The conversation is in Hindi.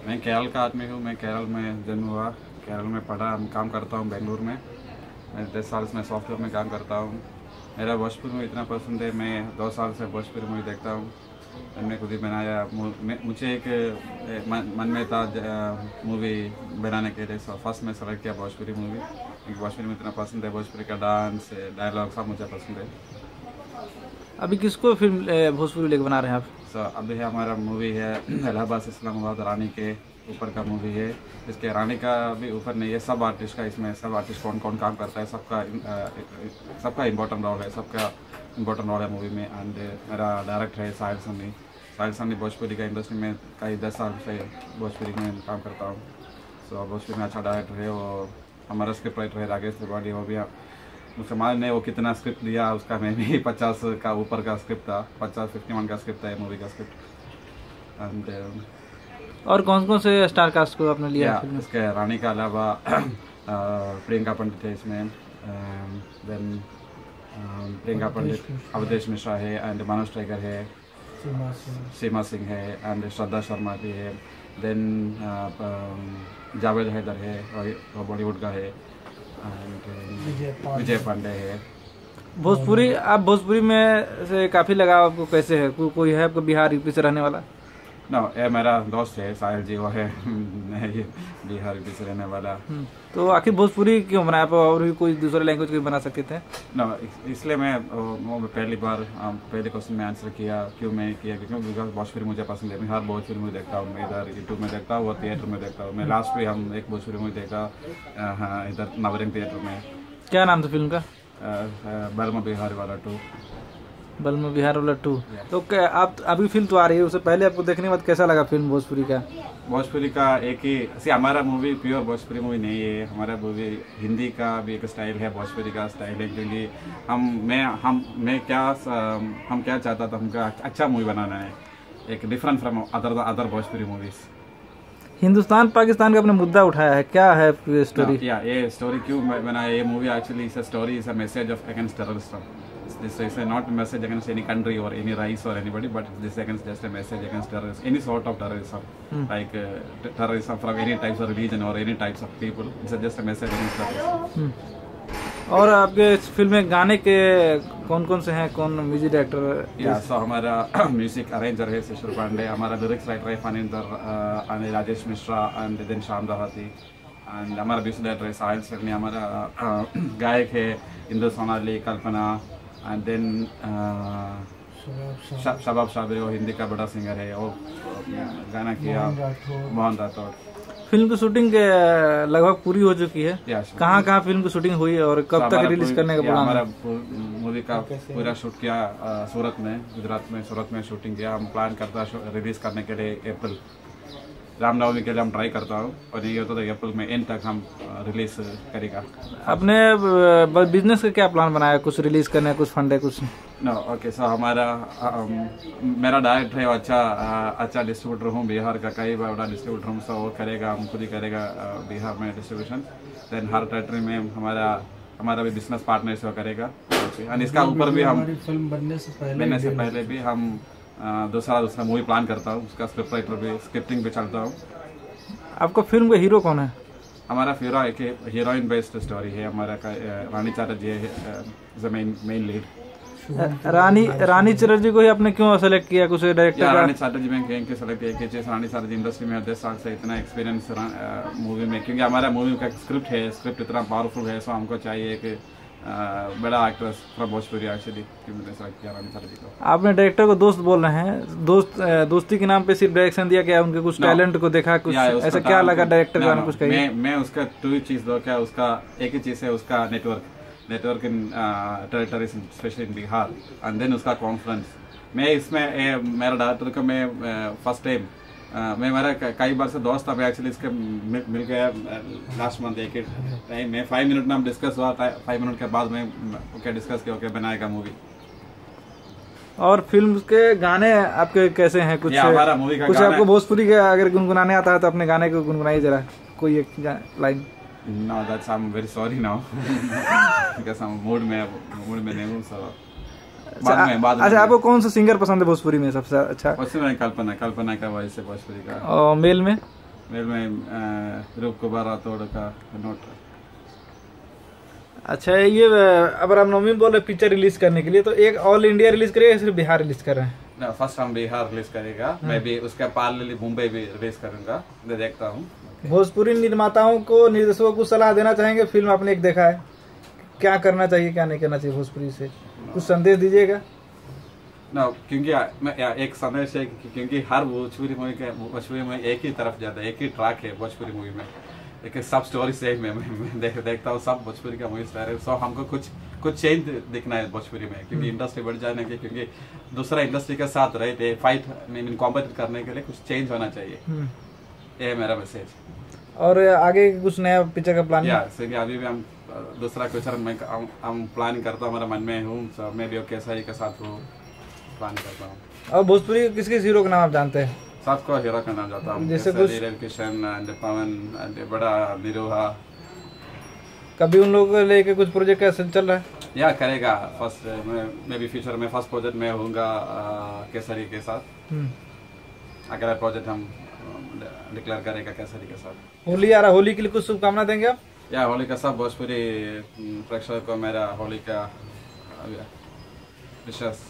मैं केरल का आदमी हूँ। मैं केरल में जन्म हुआ, केरल में पढ़ा, काम करता हूँ बेंगलुरु में। मैं 10 साल से मैं सॉफ्टवेयर में काम करता हूँ। मेरा भोजपुरी मूवी इतना पसंद है, मैं 2 साल से भोजपुरी मूवी देखता हूँ। मैंने खुद ही बनाया। मुझे एक मन में था मूवी बनाने के लिए। फर्स्ट मैं सेलेक्ट किया भोजपुरी मूवी, क्योंकि भोजपुरी में इतना पसंद है। भोजपुरी का डांस, डायलॉग सब मुझे पसंद है। अभी किसको फिल्म भोजपुरी लेके बना रहे हैं आप? अभी है हमारा मूवी है इलाहाबाद से इस्लामाबाद, रानी के ऊपर का मूवी है। इसके रानी का भी ऊपर नहीं है, सब आर्टिस्ट का। इसमें सब आर्टिस्ट कौन कौन काम करता है, सबका इम्पोर्टेंट रोल है, सबका इम्पोर्टेंट रोल है मूवी में। एंड मेरा डायरेक्टर है साहिल सन्नी। साहिल सन्नी भोजपुरी का इंडस्ट्री में कई 10 साल से भोजपुरी में काम करता हूँ। सो भोजपुरी में अच्छा डायरेक्टर है। वो हमारा स्क्रिप्ट राइटर है राकेश त्रिपाठी। वो भी मुझसे मालूम नहीं वो कितना स्क्रिप्ट दिया, उसका मैं भी 50 का ऊपर का स्क्रिप्ट था, 51 का स्क्रिप्ट था मूवी का स्क्रिप्ट। एंड और कौन कौन से स्टार कास्ट को आपने लिया? इसके रानी के अलावा प्रियंका पंडित है इसमें, देन प्रियंका पंडित, अवधेश मिश्रा है, एंड मनोज टाइगर है, सीमा सिंह है, एंड श्रद्धा शर्मा भी है, देन जावेद हैदर है और बॉलीवुड का है, एंड विजय पांडे है। भोजपुरी, आप भोजपुरी में से काफ़ी लगाव आपको कैसे है? कोई है आपको बिहार यूपी से रहने वाला? नो, ये मेरा दोस्त है साहिल जी, वो है बिहार यूपी से रहने वाला। तो आखिर भोजपुरी क्यों बनाया? आप और भी कोई दूसरे लैंग्वेज को बना सकते थे? नो, इसलिए मैं पहली बार पहले क्वेश्चन में आंसर किया क्यों मैं किया, क्योंकि बिकॉज भोजपुरी मुझे पसंद है। मैं हर भोजपुरी मूवी देखता हूँ, मैं इधर यूट्यूब में देखता हूँ और थिएटर में देखता हूँ। मैं लास्ट भी हम एक भोजपुरी मूवी देखा इधर नवरंग थिएटर में। क्या नाम था फिल्म का? बलमा बिहार वाला 2। बलमा बिहार वाला 2। तो क्या आप अभी फिल्म तो आ रही है, उससे पहले आपको देखने के बाद कैसा लगा फिल्म भोजपुरी का? भोजपुरी का एक ही हमारा मूवी प्योर भोजपुरी मूवी नहीं है। हमारा मूवी हिंदी का भी एक स्टाइल है, भोजपुरी का स्टाइल है। क्योंकि हम क्या चाहता था, हमका अच्छा मूवी बनाना है, एक different from other Bhojpuri movies. Hindustan Pakistan का अपने मुद्दा उठाया है, क्या है स्टोरी? ये स्टोरी क्यों बनाया? ये movie actually is a story, is a message of against terrorism. This is not a message against any country or any race or anybody, but this is just a message against terrorism, any sort of terrorism, like terrorism from any types of religion or any types of people. It's just a message against terrorism. और आपके इस फिल्म में गाने के कौन कौन से हैं, कौन म्यूजिक डायरेक्टर? सो हमारा म्यूजिक अरेंजर है शिशिर पांडे, हमारा लिरिक्स राइटर है फनिंदर, राजेश मिश्रा, एंड देन शाम दहाती, एंड हमारा म्यूजिक डायरेक्टर है साहिल सन्नी। हमारा गायक है इंदु सोनाली, कल्पना, एंड देन शबाब शाबिर, वो हिंदी का बड़ा सिंगर है, और गाना किया मोहन राठौड़। फिल्म की शूटिंग लगभग पूरी हो चुकी है। कहाँ कहाँ फिल्म की शूटिंग हुई है और कब तक रिलीज करने का प्लान? हमारा मूवी का पूरा शूट किया सूरत में, गुजरात में, सूरत में शूटिंग किया। हम प्लान करता रिलीज करने के लिए अप्रैल, रामनवमी के लिए हम ट्राई करता हूँ, और ये होता है अप्रैल में एंड तक हम रिलीज करेगा। अपने बिजनेस का क्या प्लान बनाया? कुछ रिलीज करने, कुछ फंड है, कुछ? No, okay. सो हमारा मेरा डायरेक्टर है, अच्छा डिस्ट्रीब्यूटर हूँ बिहार का, कई बड़ा डिस्ट्रीब्यूटर हूँ। सो वो करेगा, हम खुद ही करेगा बिहार में डिस्ट्रीब्यूशन। देन हर टेरिटरी में हमारा भी बिजनेस पार्टनर करेगा। एंड इसका ऊपर भी हम फिल्म बनने से पहले भी हम दूसरा मूवी प्लान करता हूँ, उसका स्क्रिप्ट राइटर भी, स्क्रिप्टिंग भी चलता हूँ। आपका फिल्म का हीरो कौन है? हमारा एक हीरोइन बेस्ड स्टोरी है हमारा का, रानी चटर्जी है मेन लीड। रानी चटर्जी को ही आपने क्यों सेलेक्ट किया? कुछ डायरेक्टर का? रानी चटर्जी में क्यों सेलेक्ट किया? रानी चटर्जी इंडस्ट्री में 10 साल से इतना एक्सपीरियंस मूवी में, क्योंकि हमारा मूवी का स्क्रिप्ट इतना पावरफुल है। सो हमको चाहिए कि बड़ा एक्ट्रेस फ्रॉम भोजपुरी एक्चुअली, मैंने सेलेक्ट किया रानी चटर्जी को। आपने डायरेक्टर को दोस्त बोल रहे हैं, दोस्ती के नाम पे सिर्फ डायरेक्शन दिया क्या? उनके कुछ टैलेंट को देखा, कुछ ऐसा क्या लगा डायरेक्टर का? कुछ कहिए। मैं उसका 2 चीज दो क्या, उसका एक ही चीज है, उसका network in territories specially in Bihar, and then उसका कॉन्फिडेंस। मैं इसमें मेरा डायरेक्टर को मैं फर्स्ट टाइम मेरा कई बार से दोस्त था, मैं एक्चुअली इसके मिल गया लास्ट मंथ एक टाइम में 5 मिनट में हम डिस्कस हुआ था। 5 मिनट के बाद में ओके डिस्कस किया, ओके बनाएगा मूवी। और फिल्म के गाने आपके कैसे हैं? कुछ हमारा मूवी का कुछ आपको भोजपुरी के अगर गुनगुनाने आता है तो अपने गाने को गुनगुनाइए जरा, कोई एक लाइन। No, that's I am very sorry now because हम मूड में नहीं हूं। सो बाद में अच्छा, आपको कौन सा सिंगर पसंद है भोजपुरी में सबसे अच्छा? उसमें कल्पना का वॉइस है भोजपुरी का। और मेल में? मेल में रूप कुमार राठौड़ का नोट। अच्छा ये अब रामनवमी बोल रहे पिक्चर रिलीज करने के लिए, तो एक ऑल इंडिया रिलीज करेगा या सिर्फ बिहार रिलीज कर रहे हैं? ना, फर्स्ट हम बिहार रिलीज करेगा, मैं भी उसका पैरेलली मुंबई भी रिलीज करूंगा, मैं देखता हूँ। भोजपुरी निर्माताओं को, निर्देशकों को सलाह देना चाहेंगे? फिल्म आपने एक देखा है, क्या करना चाहिए क्या नहीं करना चाहिए भोजपुरी से, कुछ संदेश दीजिएगा? ना, क्योंकि मैं एक संदेश है क्योंकि हर भोजपुरी मूवी में एक ही तरफ जाता है, एक ही ट्रैक है भोजपुरी मूवी में, एक सब स्टोरी सेम है। मैं देखता हूँ सब भोजपुरी का मूवी स्टार है, सो हमको कुछ चेंज दिखना है भोजपुरी में, क्योंकि इंडस्ट्री बढ़ जाने के, क्योंकि दूसरा इंडस्ट्री के साथ रहते फाइट मीन कॉम्पिट करने के लिए कुछ चेंज होना चाहिए, ये है मेरा मैसेज। और आगे कुछ नया पिक्चर का प्लान? अभी भी हम दूसरा पिक्चर हम प्लान करता हूँ, हमारा मन में हूँ, मैं भी केसरी के साथ वो प्लान करता हूँ। और भोजपुरी किस हीरो का नाम आप जानते हैं? सबको हीरो का नाम जाता हूँ, जैसे कुछ किशन, पवन, बड़ा निरोहा। कभी उन लोगों को लेके कुछ प्रोजेक्ट का चल रहा है? या करेगा, फर्स्ट मैं भी फ्यूचर में फर्स्ट प्रोजेक्ट में होऊंगा केसरी के साथ। अगला प्रोजेक्ट हम डिक्लेयर करेगा केसरी के साथ। होली आ रहा, होली के लिए कुछ शुभकामना देंगे आप? या होली का सब भोजपुरी प्रेक्षक को मेरा होली का विशेष